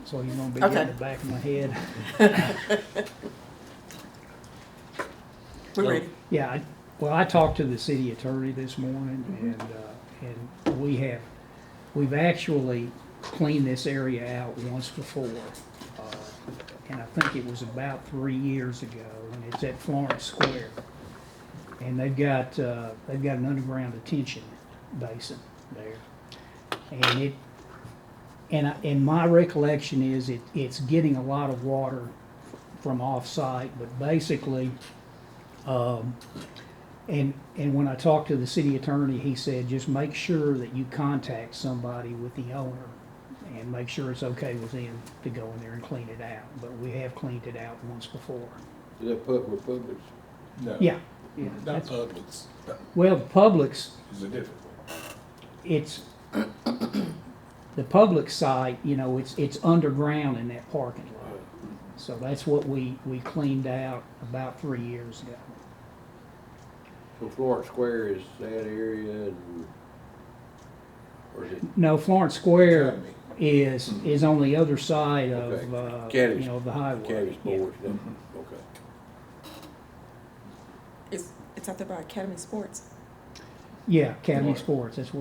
so you're gonna be Okay. in the back of my head. We're ready. Yeah, well, I talked to the city attorney this morning, and we've actually cleaned this area out once before. And I think it was about 3 years ago, and it's at Florence Square. And they've got an underground detention basin there. And my recollection is it's getting a lot of water from off-site, but basically, and when I talked to the city attorney, he said, just make sure that you contact somebody with the owner and make sure it's okay with them to go in there and clean it out. But we have cleaned it out once before. Is that Publix? No. Yeah. Yeah, Not that's- Publix. Well, the Publix, It's a different one. it's, the public site, you know, it's underground in that parking lot. So that's what we cleaned out about 3 years ago. So Florence Square is that area and, or is it No, Florence Square Academy. is on the other side of, Academy- you know, the highway. Academy Yeah. Sports? Okay. It's out there by Academy Sports. Yeah, Academy Right. Sports, that's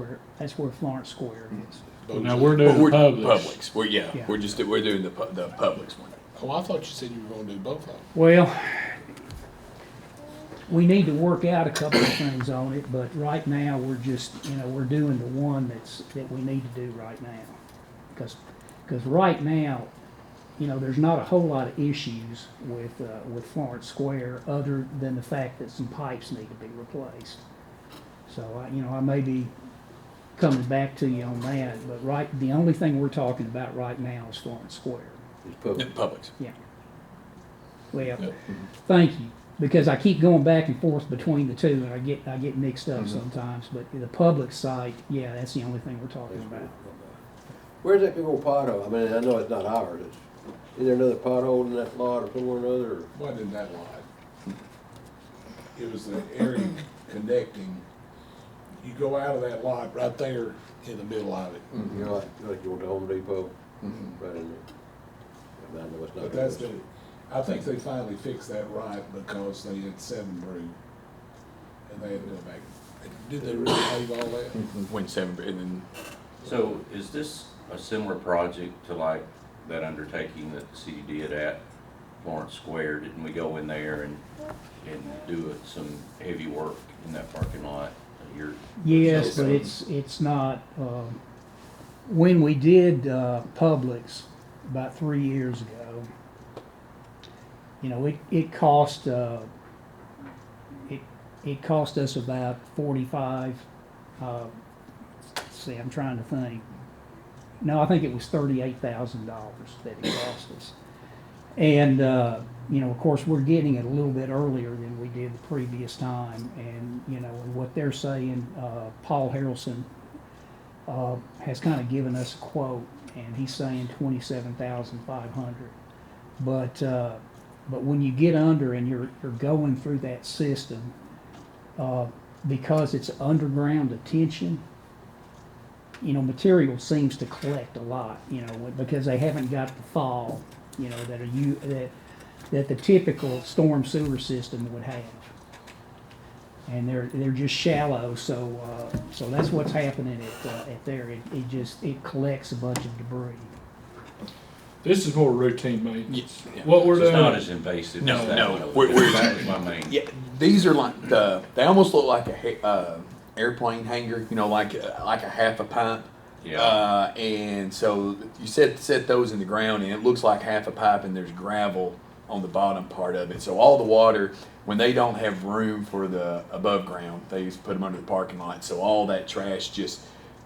where Florence Square is. Those Now, are- we're doing We're Publix. Publix. We're, yeah, Yeah. we're doing the Publix one. Oh, I thought you said you were gonna do both of them. Well, we need to work out a couple of things on it, but right now, we're just, you know, we're doing the one that we need to do right now. Because right now, you know, there's not a whole lot of issues with Florence Square, other than the fact that some pipes need to be replaced. So, I may be coming back to you on that, but the only thing we're talking about right now is Florence Square. It's Yeah, Publix. Publix. Yeah. Well, Yep. thank you, because I keep going back and forth between the two, and I get mixed up sometimes, but the public site, yeah, that's the only thing we're talking about. Where's that big old pothole? I mean, I know it's not ours. Is there another pothole in that lot or somewhere or another? Or? Wasn't in that lot. It was the area connecting. You go out of that lot right there in the middle of it. You know, like you went to Home Depot, Mhm. right in there. I know it's not. But that's the, I think they finally fixed that right because they had 7 brew. And they had to go back. Did they really pave all that? When seven, and then So is this a similar project to like that undertaking that the city did at Florence Square? Didn't we go in there and do some heavy work in that parking lot a year? Yes, but it's not, when we did Publix about 3 years ago, you know, it cost, it cost us about 45, let's see, I'm trying to think. No, I think it was $38,000 that it cost us. And, you know, of course, we're getting it a little bit earlier than we did the previous time. And, you know, and what they're saying, Paul Harrelson has kind of given us a quote, and he's saying 27,500. But when you get under and you're going through that system, because it's underground detention, you know, material seems to collect a lot, you know, because they haven't got the fall, you know, that the typical storm sewer system would have. And they're just shallow, so that's what's happening at there. It collects a bunch of debris. This is more routine maintenance. Yeah. What we're It's not doing, as invasive No, as that no, one. we're- That was my main. yeah, these are like they almost look like a airplane hanger. You know, like a half a pipe. Yeah. And so you set those in the ground, and it looks like half a pipe, and there's gravel on the bottom part of it. So all the water, when they don't have room for the above ground, they just put them under the parking lot. So all that trash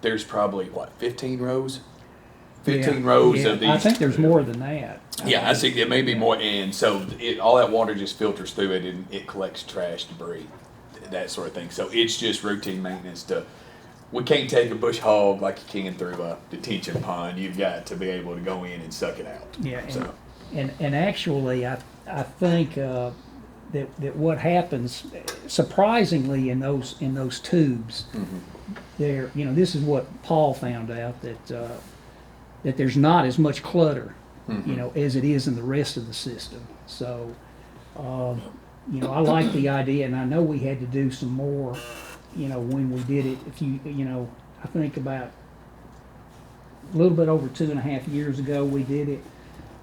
there's probably 15 rows? 15 Yeah, rows yeah, of these. I think there's more than that. Yeah, I think there may be more, and so all that water just filters through it, and it collects trash, debris, that sort of thing. So it's just routine maintenance. We can't take a bush hog like you can through a detention pond. You've got to be able to go in and suck it out. Yeah, So and actually, I think that what happens, surprisingly, in those tubes, there, you know, this is what Paul found out, that there's not as much clutter you know, as it is in the rest of the system. So, you know, I like the idea, and I know we had to do some more, you know, when we did it. If you know, I think about a little bit over 2.5 years ago, we did it,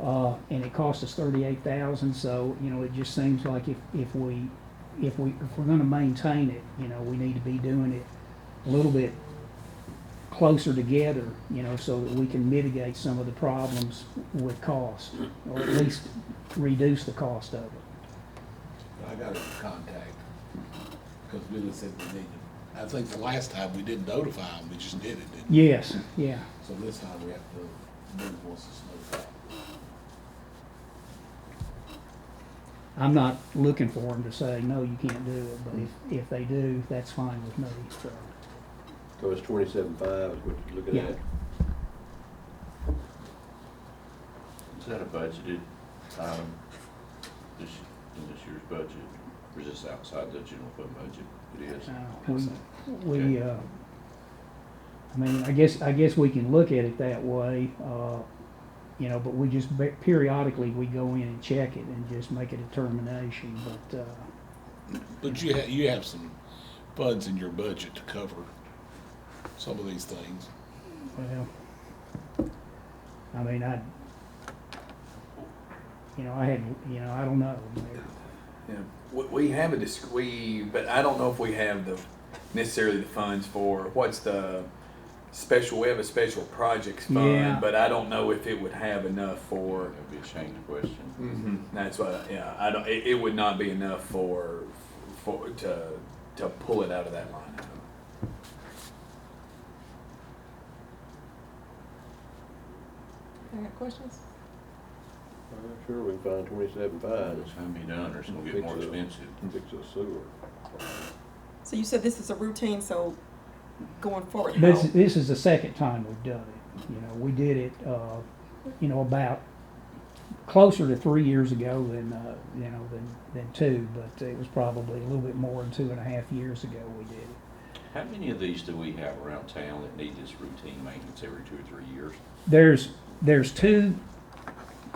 and it cost us $38,000. So, you know, it just seems like if we're going to maintain it, you know, we need to be doing it a little bit closer together, you know, so that we can mitigate some of the problems with cost, or at least reduce the cost of it. I got his contact, because Billy said we needed, I think the last time we didn't notify him, we just did it, didn't we? Yes, yeah. So this time we have to move once the snow's out. I'm not looking for them to say, no, you can't do it, but if they do, that's fine with me, so. So it's 27.5 is what you're looking Yeah. at. Is that a budgeted item in this year's budget? Or is this outside the general fund budget? It is. We I mean, I guess we can look at it that way, you know, but we just periodically we go in and check it and just make a determination, But you have some funds in your budget to cover some of these things. well, I mean, you know, I don't know. Yeah, we have but I don't know if we have necessarily the funds for, what's the special, we have a special projects fund, Yeah. but I don't know if it would have enough for. That'd be a shame question. That's what, yeah, I don't, it would not be enough to pull it out of that line item. Any other questions? Sure, we can find 27.5 It's gonna be done, or it's gonna get more expensive. to fix the sewer. So you said this is a routine, so going forward, how? This is the second time we've done it. You know, we did it, you know, about closer to 3 years ago than, you know, than 2, but it was probably a little bit more than 2.5 years ago we did it. How many of these do we have around town that need this routine maintenance every 2 or 3 years? There's 2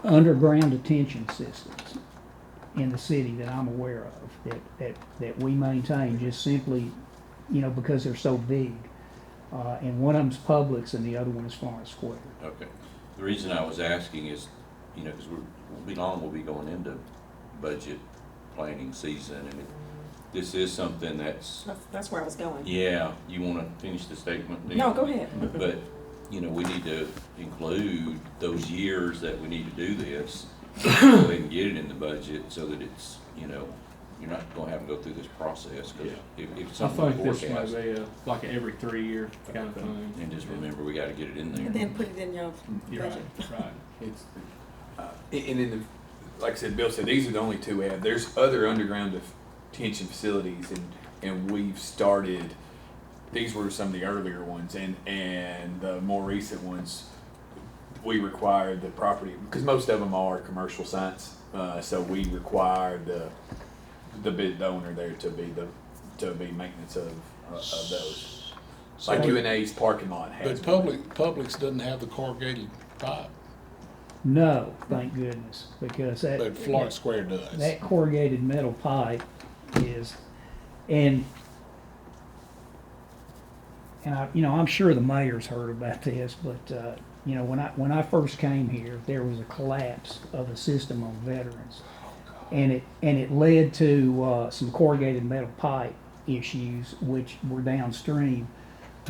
underground detention systems in the city that I'm aware of that we maintain just simply, you know, because they're so big. And one of them's Publix and the other one is Florence Square. Okay. The reason I was asking is, you know, because we'll be going into budget planning season, and this is something That's where I was going. yeah, you want to finish the statement? No, go ahead. But, you know, we need to include those years that we need to do this, so they can get it in the budget, so that it's, you know, you're not gonna have to go through this process, because if it's I something think we this might forecast, be like an every 3 year kind of thing. and just remember, we gotta get it in And there. then put it in your You're budget. right. It's, and in the, like I said, Bill said, these are the only 2 we have. There's other underground detention facilities, and we've started, these were some of the earlier ones, and the more recent ones, we require the property, because most of them are commercial sites, so we require the owner there to be maintenance of those. Like UNA's parking lot has. But Publix doesn't have the corrugated pipe, No, thank goodness, because but Florence Square does. that corrugated metal pipe is, and you know, I'm sure the mayor's heard about this, but you know, when I first came here, there was a collapse of the system on Veterans, and it led to some corrugated metal pipe issues, which were downstream.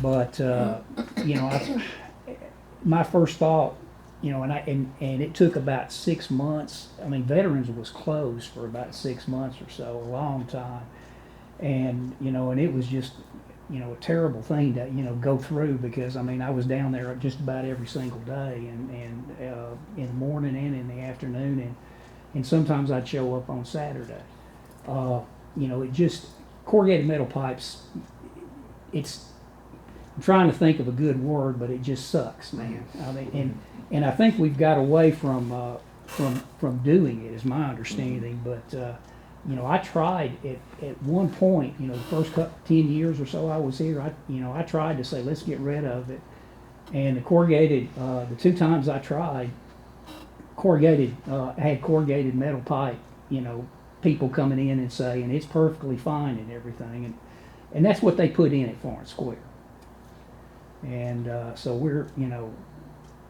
But you know, my first thought, you know, and it took about 6 months. I mean, Veterans was closed for about 6 months or so, a long time, and you know, and it was just, you know, a terrible thing to, you know, go through, because I mean, I was down there just about every single day, and in the morning and in the afternoon, and sometimes I'd show up on Saturday. You know, it just, corrugated metal pipes, I'm trying to think of a good word, but it just sucks, man. I mean, and I think we've got away from doing it, is my understanding, but you know, I tried at one point, you know, the first 10 years or so I was here, I tried to say, let's get rid of it. And the corrugated, the 2 times I tried, had corrugated metal pipe, you know, people coming in and saying it's perfectly fine and everything, and that's what they put in at Florence Square. And so we're, you know,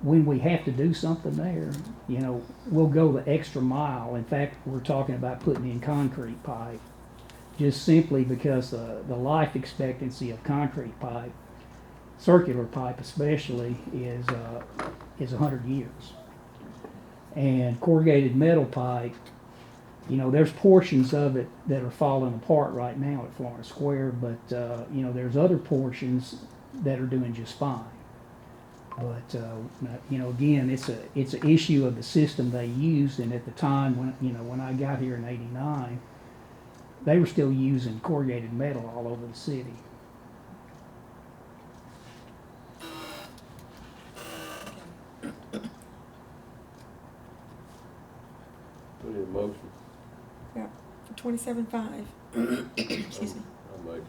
when we have to do something there, you know, we'll go the extra mile. In fact, we're talking about putting in concrete pipe, just simply because the life expectancy of concrete pipe, circular pipe especially, is 100 years. And corrugated metal pipe, you know, there's portions of it that are falling apart right now at Florence Square, but you know, there's other portions that are doing just fine. But you know, again, it's an issue of the system they used, and at the time when I got here in '89, they were still using corrugated metal all over the city. We need a motion. Yeah, for 27.5. Excuse me. I'll make it.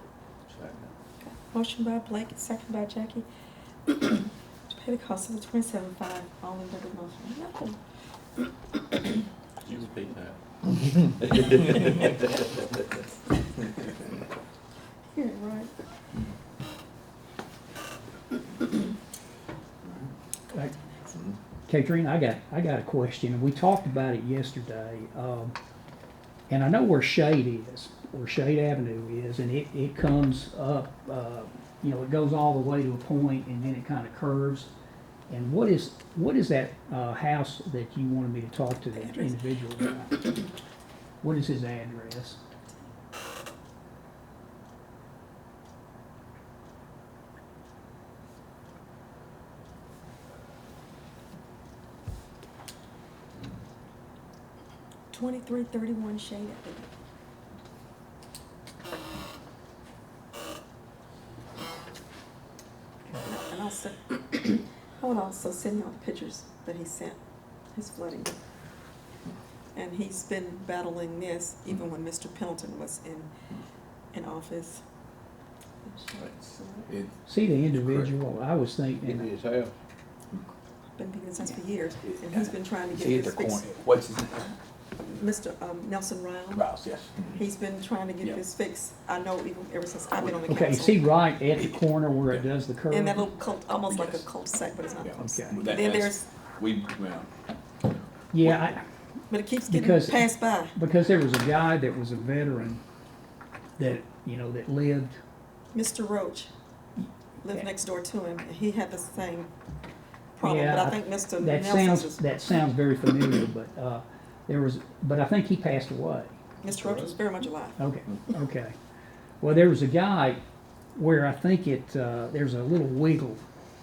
Motion by Blake, second by Jackie. To pay the cost of the 27.5. All in favor of the motion? No. You speak that. Here, right. Katrina, I got a question, and we talked about it yesterday. And I know where Shade is, where Shade Avenue is, and it comes up, you know, it goes all the way to a point, and then it kind of curves. And what is that house that you wanted me to talk to the individual about? What is his address? $2331 Shade Avenue. And also, I would also send y'all the pictures that he sent, his flooding. And he's been battling this even when Mr. Pendleton was in office. See the individual, I was In thinking, his house. Been being this for years, and he's been trying to See get at the this corner, fixed. what's his name? Mr. Nelson Ryle, Rouse, yes. he's been trying to get Yeah. this fixed, I know even ever since I've been on the council. okay, is he right at the corner where it does the curve? In that little almost like a Yes. cul-de-sac, but it's not a Yeah. cul-de-sac. Okay. That- Then that's- there's, well, Yeah, but it keeps getting Because- passed by. because there was a guy that was a veteran that, you know, that lived, Mr. Roach lived Yeah. next door to him, and he had the same problem, but Yeah, I think Mr. that Nelson's is, that sounds very familiar, but I think he passed away. Mr. Roach was very much alive. Okay, okay. Well, there was a guy where I think there's a little wiggle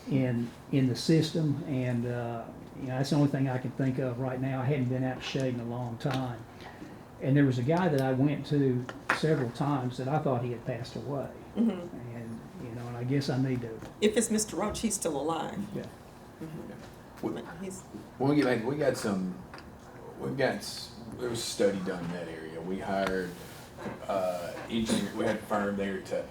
in the system, and, you know, that's the only thing I can think of right now. I hadn't been out to Shade in a long time. And there was a guy that I went to several times that I thought he had passed away. Mhm. And, you know, and I guess I need to, If it's Mr. Roach, he's still alive. yeah. Mhm. But he's, when we get back, there was a study done in that area. We hired, engineer, we had a firm there to,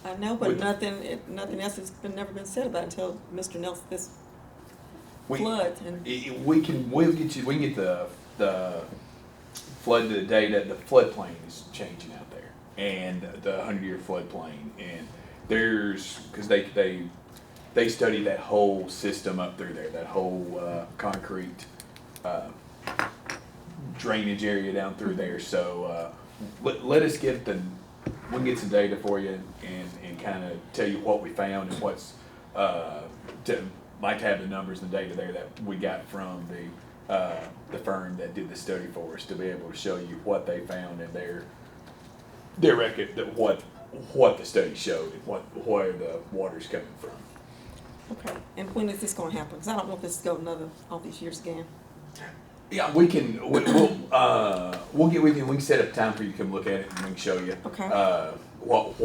I know, but With- nothing else has never been said about it until Mr. Nelson, this we, flood, and we can get the flood data, the floodplain is changing out there, and the 100-year floodplain, and because they study that whole system up through there, that whole concrete drainage area down through there. So let us we can get some data for you and kind of tell you what we found and what's like to have the numbers and the data there that we got from the firm that did the study for us to be able to show you what they found in their record, that what the study showed and where the water's coming from. okay. And when is this gonna happen? Because I don't know if this is going all these years again. Yeah, we'll get with you and we can set up time for you to come look at it and we can show you Okay. what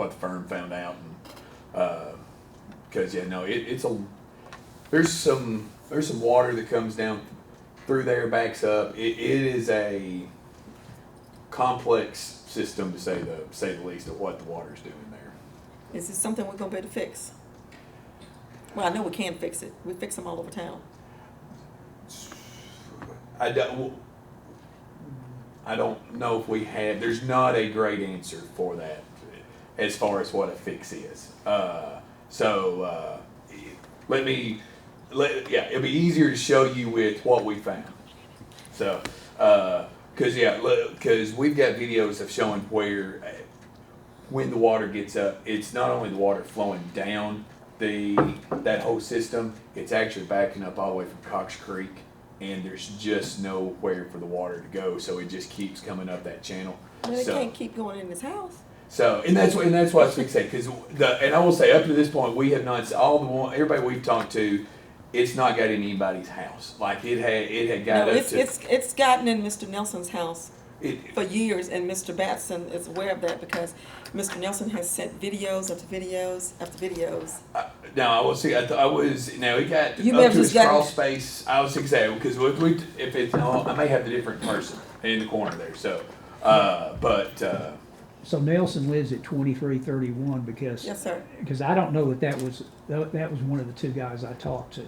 the firm found out, and because there's some water that comes down through there, backs up. It is a complex system to say the least of what the water's doing there. Is this something we're gonna be able to fix? Well, I know we can fix it. We fix them all over town. I don't know if we have, there's not a great answer for that as far as what a fix is. It'll be easier to show you with what we found. So, because we've got videos of showing where when the water gets up, it's not only the water flowing down that whole system, it's actually backing up all the way from Cox Creek, and there's just nowhere for the water to go, so it just keeps coming up that channel. But it So- can't keep going in his house. So, and that's what I was fixated, because and I will say, up to this point, we have not, everybody we've talked to, it's not got in anybody's house. Like, it had got No, up to. it's gotten in Mr. Nelson's house It, for years, and Mr. Batson is aware of that because Mr. Nelson has sent videos after videos after videos. no, I will see. It got You may up have to just his gotten- crawl space. I was excited because if it's, I may have the different person in the corner there. So, So Nelson lives at 2331 because. Yes, sir. Because I don't know that was one of the two guys I talked to.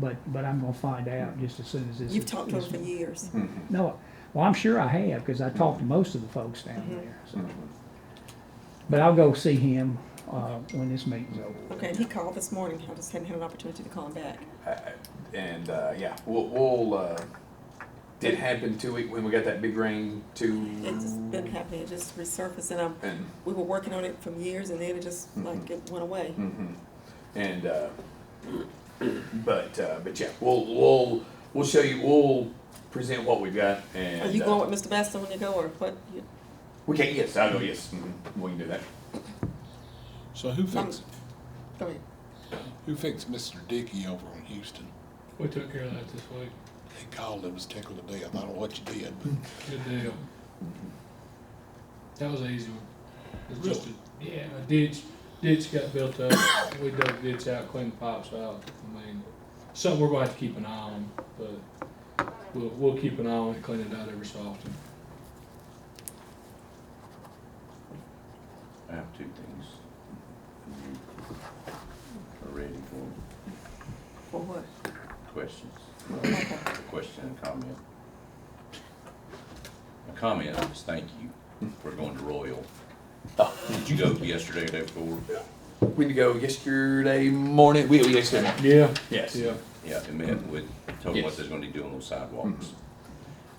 But I'm gonna find out just as soon as this. You've talked to him this- for years. No, well, I'm sure I have, because I talked to most of the folks down there, so. But I'll go see him, when this meeting's over. Okay, and he called this morning. I just hadn't had an opportunity to call him back. we'll did happen 2 weeks when we got that big rain too. It's just been happening. It just resurfaced, and And we were working on it for years, and then it just like it went away. and but yeah, we'll show you. We'll present what we've got. And Are you going with Mr. Batson when you go, or what? We can. Yes, I'll go. Yes, we can do that. So who fixed, Go ahead. Mr. Dickey over on Houston? We took care of that this week. He called and was tickled to death. I don't know what you did, but Good deal. That was an easy one. It's just a ditch got built up. We dug the ditch out, cleaned the pipes out. I mean, something we're gonna have to keep an eye on, but we'll keep an eye on it, clean it out every so often. I have two things. Are ready for For what? questions? Okay. Question and comment. My comment is thank you for going to Royal. Did you go yesterday or day before? We need to go yesterday morning. We yesterday. Yeah. Yes. Yeah. Yeah, and met with, told them what Yes. they're gonna be doing on those sidewalks.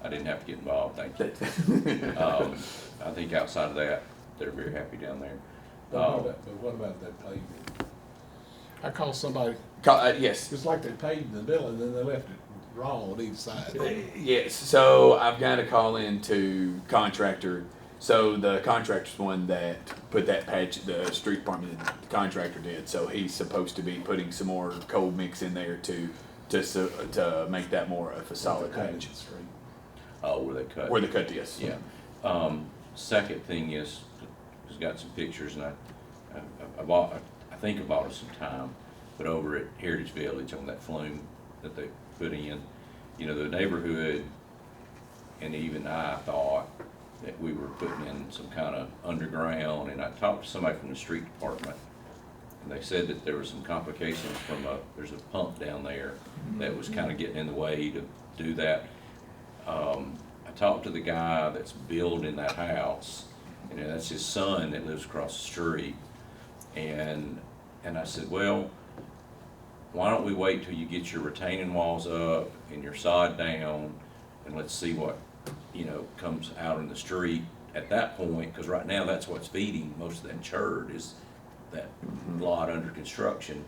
I didn't have to get involved, thank you. That- I think outside of that, they're very happy down there. but what about that paving? I called somebody, yes. it's like they paved the middle and then they left it wrong on each side. Yes, so I've got to call into contractor. So the contractor's one that put that patch, the street department, the contractor did. So he's supposed to be putting some more cold mix in there to make that more of a solid patch. Oh, where they cut. Where they cut this. Yeah. Second thing is, has got some pictures, and I think I bought us some time, but over at Heritage Village on that flume that they put in, you know, the neighborhood, and even I thought that we were putting in some kind of underground, and I talked to somebody from the street department, and they said that there were some complications from there's a pump down there that was kind of getting in the way to do that. I talked to the guy that's building that house, and that's his son that lives across the street. And I said, well, why don't we wait till you get your retaining walls up and your sod down, and let's see what, you know, comes out in the street at that point, because right now that's what's feeding most of that churd is that lot under construction.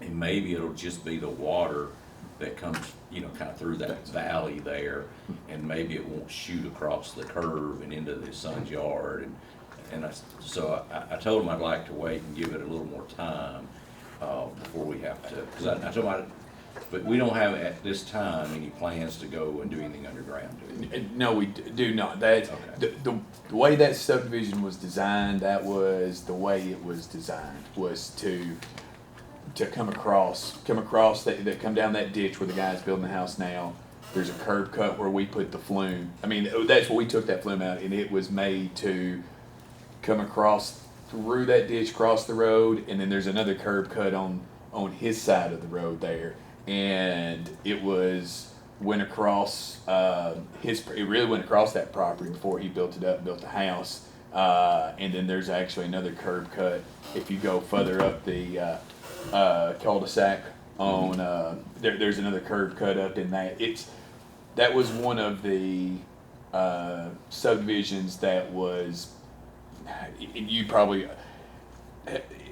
And maybe it'll just be the water that comes, you know, kind of through that valley there, and maybe it won't shoot across the curve and into the son's yard. And I told him I'd like to wait and give it a little more time before we have to, because I told him, but we don't have at this time any plans to go and do anything underground, do we? No, we do not. That's Okay. the way that subdivision was designed. That was the way it was designed, was to come across that come down that ditch where the guy's building the house now. There's a curb cut where we put the flume. I mean, that's where we took that flume out, and it was made to come across through that ditch, cross the road, and then there's another curb cut on his side of the road there and it went across it really went across that property before he built it up, built the house. And then there's actually another curb cut if you go further up the cul-de-sac on there's another curb cut up in that. That was one of the subdivisions that was, you probably,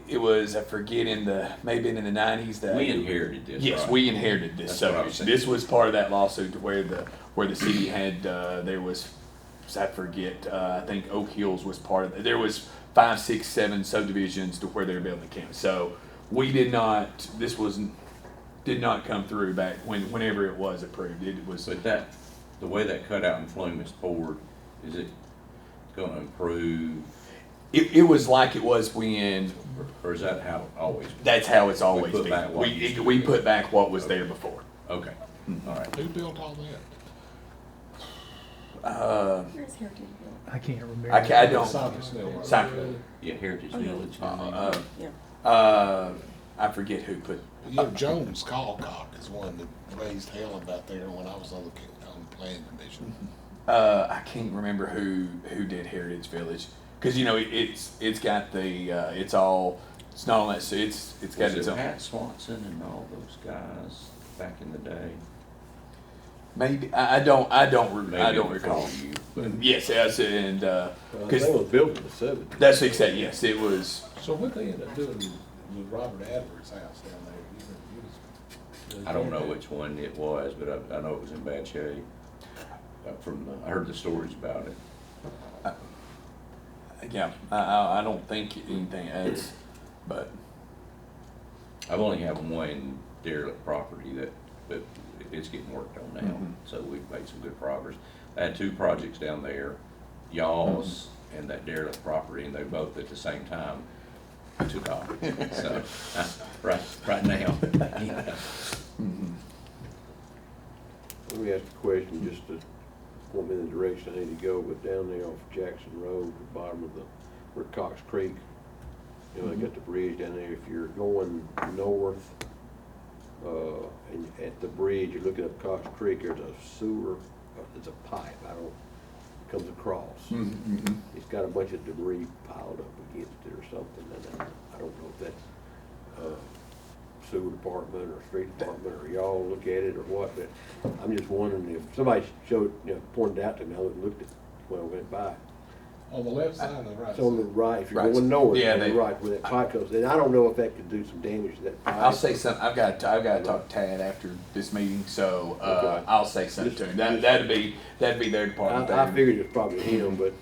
it was, I forget, maybe in the 90s that. We inherited this, Yes, right? we inherited this That's what I was subdivision. thinking. This was part of that lawsuit where the city had, there was, I forget, I think Oak Hills was part of it. There was 5, 6, 7 subdivisions to where they were building the camp. So we did not come through back whenever it was approved. It was. But the way that cutout in Flume is poured, is it gonna improve, It was like it was when. or is that how it always? That's how it's always put been. back what used to We be. put back what was there before. Okay, all right. Who built all that? Where's Heritage Building? I can't remember. I don't. Cypress Mill. Cypress. Yeah, Heritage Oh, yeah. Village. Yeah. I forget who put. Yeah, Jones Callcock is one that raised hell about there when I was on the planning commission. I can't remember who did Heritage Village, because it's got the it's not on that, so it's got Was its it own. Pat Swanson and all those guys back in the day? Maybe I don't Maybe recall. before you, but Yes, and They because was built in the 70s. that's exactly, yes, it was. So what they ended up doing with Robert Adler's house down there? I don't know which one it was, but I know it was in bad shape. I heard the stories about it. Yeah, I don't think anything else, but I've only had one derelict property that it's getting worked on now, Mhm. so we've made some good progress. I had 2 projects down there, y'all's and that derelict property, and they both at the same time took off. So, right now. Let me ask a question just to point me in the direction I need to go, but down there off Jackson Road, the bottom of where Cox Creek, they got the bridge down there. If you're going north, and at the bridge, you're looking up Cox Creek, there's a sewer, there's a pipe, comes across. Mhm. It's got a bunch of debris piled up against it or something, and I don't know if that's, sewer department or street department, or y'all look at it or what, but I'm just wondering if somebody pointed it out to me, I looked at it when I went by. On the left side or the right It's on the side? right, if you're Right. going north, Yeah, on the they- right, where that pipe goes, and I don't know if that could do some damage to that pipe. I'll say something. I've got to talk to Tad after this meeting, so Okay. I'll say something to him. That'd be their department. I figured it's probably him, but,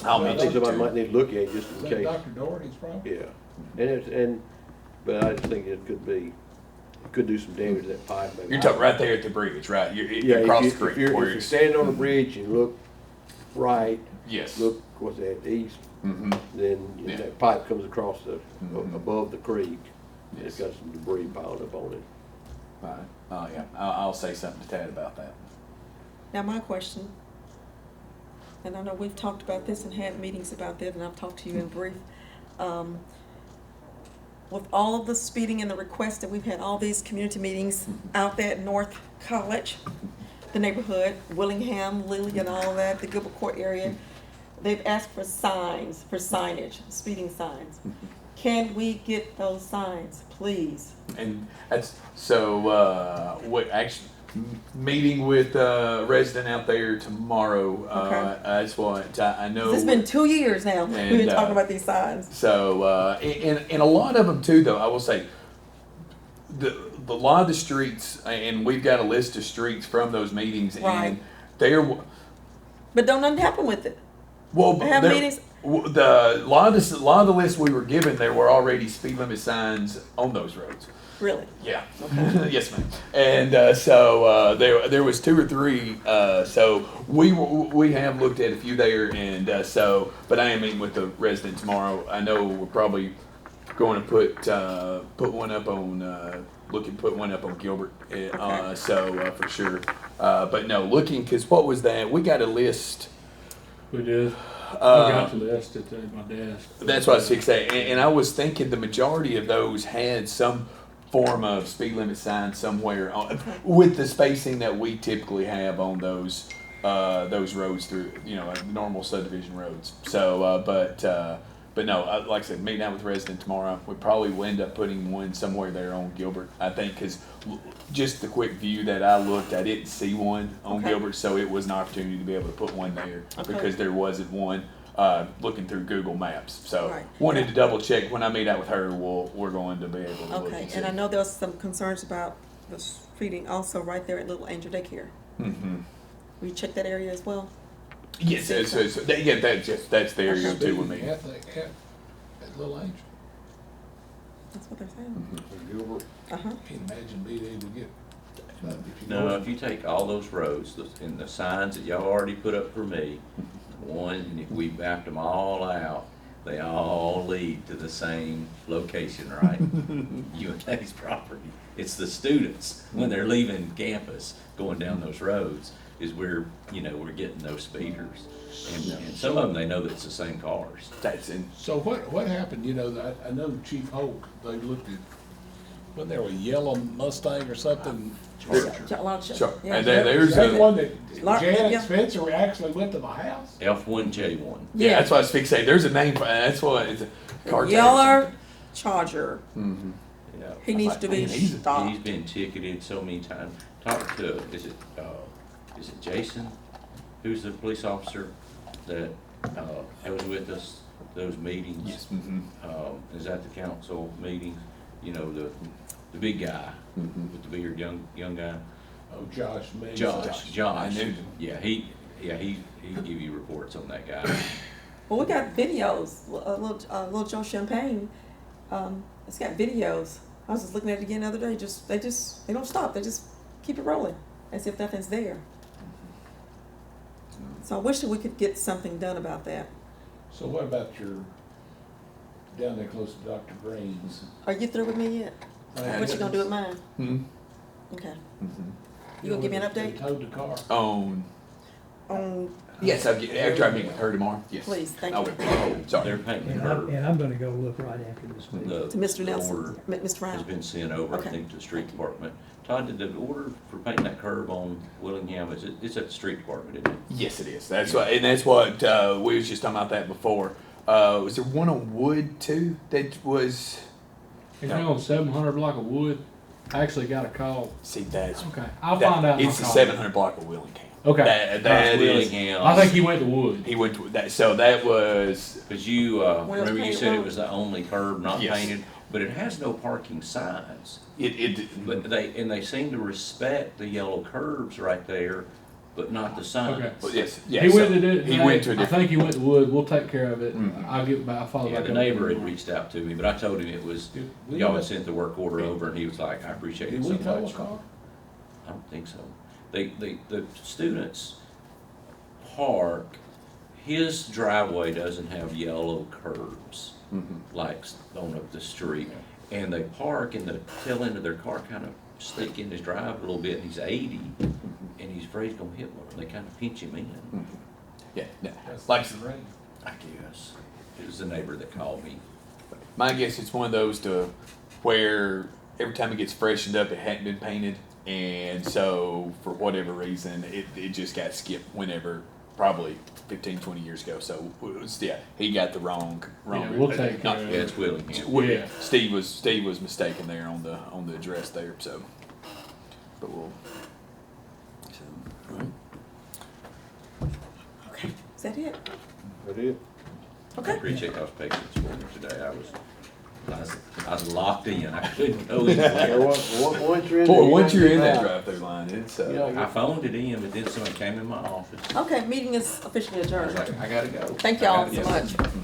I'll I mention think it somebody to might him. need to look at it just Is in that case. Dr. Doherty's property? Yeah, but I just think it could do some damage to that pipe. maybe. You're talking right there at the bridge, right? Yeah, Across if the creek. you, if where you're it's- standing on the bridge and look right, Yes. look, what's that, east, Mm-hmm. then Yeah. that pipe comes across Mhm. above the creek. Yes. It's got some debris piled up on it. Right. Oh, yeah. I'll say something to Tad about that. Now, my question, and I know we've talked about this and had meetings about this, and I've talked to you in brief. With all of the speeding and the requests that we've had, all these community meetings out there at North College, the neighborhood, Willingham, Lilly, and all that, the Gilbert Court area, they've asked for signs, for signage, speeding signs. Can we get those signs, please? And that's so. What actually? Meeting with resident out there tomorrow. Okay. That's what I know. It's been 2 years now, we've been And, talking about these signs. So, and a lot of them too, though, I will say, the lot of the streets, and we've got a list of streets from those meetings, Right. and they're, But don't nothing happen with it. well, They have they're- meetings, the lot of the lists we were given, there were already speed limit signs on those roads. really. Yeah. Yes, ma'am. And so there was 2 or 3. So we have looked at a few there, and but I am meeting with the resident tomorrow. I know we're probably going to put one up on put one up on Gilbert. For sure. But no, looking, because what was that? We got a list. We did. I Uh, got the list at my desk. That's what I was saying, and I was thinking the majority of those had some form of speed limit sign somewhere on, with the spacing that we typically have on those roads through, normal subdivision roads. So, but no, like I said, meeting out with resident tomorrow, we probably will end up putting one somewhere there on Gilbert. I think because just the quick view that I looked, I didn't see one on Okay. Gilbert, so it was an opportunity to be able to put one there Okay. because there wasn't one. Looking through Google Maps, so Right. wanted to double check when I meet out with her. We're going to be able to look Okay, and see. and I know there was some concerns about the streeting also right there at Little Angel Daycare. Mm-hmm. Will you check that area as well? Yes, that's the area too with me. At Little Angel. That's what they're saying. Gilbert, Uh-huh. Can't imagine being able to get. if you No, go- if you take all those roads, and the signs that y'all already put up for me, and if we mapped them all out, they all lead to the same location, right? UNA's property. It's the students, when they're leaving campus, going down those roads, is where, we're getting those speeders. And some of them, they know that it's the same cars. That's in. So what happened, I know Chief Holt, they looked at, wasn't there a yellow Mustang or something? Sure. Yeah. And there's That a. one that Lot- yeah. Janet Spencer actually went to the house? F1J1. Yeah, that's what I was fixating. There's a name for. That's what it's a car. Yellow Charger. Mm-hmm. Yeah. He needs to be Man, he's- stopped. He's been ticketed so many times. Talk to, is it Jason? Who's the police officer that, was with us, those meetings? Yes. Mm-hmm. Is that the council meetings? The big guy Mm-hmm. with the beard, young guy? Oh, Josh, maybe. Josh. I knew him. Yeah, he give you reports on that guy. Well, we got videos. Little Joe Champagne, it's got videos. I was just looking at it again the other day. They don't stop. They just keep it rolling as if nothing's there. So I wish that we could get something done about that. So what about down there close to Dr. Green's? Are you through with me yet? What you gonna do with mine? Mm-hmm. Okay. Mm-hmm. You gonna give me an They update towed the car. on? Yes, after I meet with her tomorrow. Yes. Please, thank I you. will. They're Sorry. painting And the curb. I'm gonna go look right after this meeting. The To Mr. Nelson, order Mr. has Brown. been sent over, I Okay. think, to the street department. Todd, did the order for painting that curb on Willingham, it's at the street department, isn't it? Yes, it is. That's what, and that's what we was just talking about that before. Was there one on Wood too? That was. If you're on 700 block of Wood, I actually got a call. See, that's. Okay, I'll find out. It's the 700 block of Willingham. Okay. That is. Willingham. I think he went to Wood. He went to that. So that was. Because you, When it was remember you painted said it wrong? was the only curb not Yes. painted, but it has no parking signs. But It. they seem to respect the yellow curbs right there, but not the signs. Okay. Well, yes. Yeah. He so went to do. He went to a I different. think he went to Wood. We'll take care of it. Mhm. I'll get back. I'll follow Yeah, back the up. neighbor had reached out to me, but I told him it was, Did we y'all ever- had sent the work order over, and he was like, I appreciate it Did so we tow a much. car? I don't think so. The students park, his driveway doesn't have yellow curbs Mhm. like on up the street. And they park and the tail end of their car kind of stick in his drive a little bit, and he's 80, and he's afraid he's gonna hit one, and they kind of pinch him in, Yeah. No. That's Like the rain. I guess. It was the neighbor that called me. my guess, it's one of those to where every time it gets freshened up, it hadn't been painted, and so for whatever reason, it just got skipped whenever. Probably 15, 20 years ago. So it was, yeah, he got the wrong. Yeah, we'll take care of Yeah, it's Willingham. Well, Yeah. Steve was mistaken there on the address there. So, but we'll. So, all right. Okay, is that it? that it? I Okay. appreciate y'all's patience for me today. I was locked in. I couldn't go anywhere. Once you're in there. Boy, you once gotta you're get in that out. drive-through line, it's I phoned it in, but then someone came in my office. Okay, meeting is officially I was adjourned. like, I gotta go. Thank y'all I gotta so go. much. Mhm.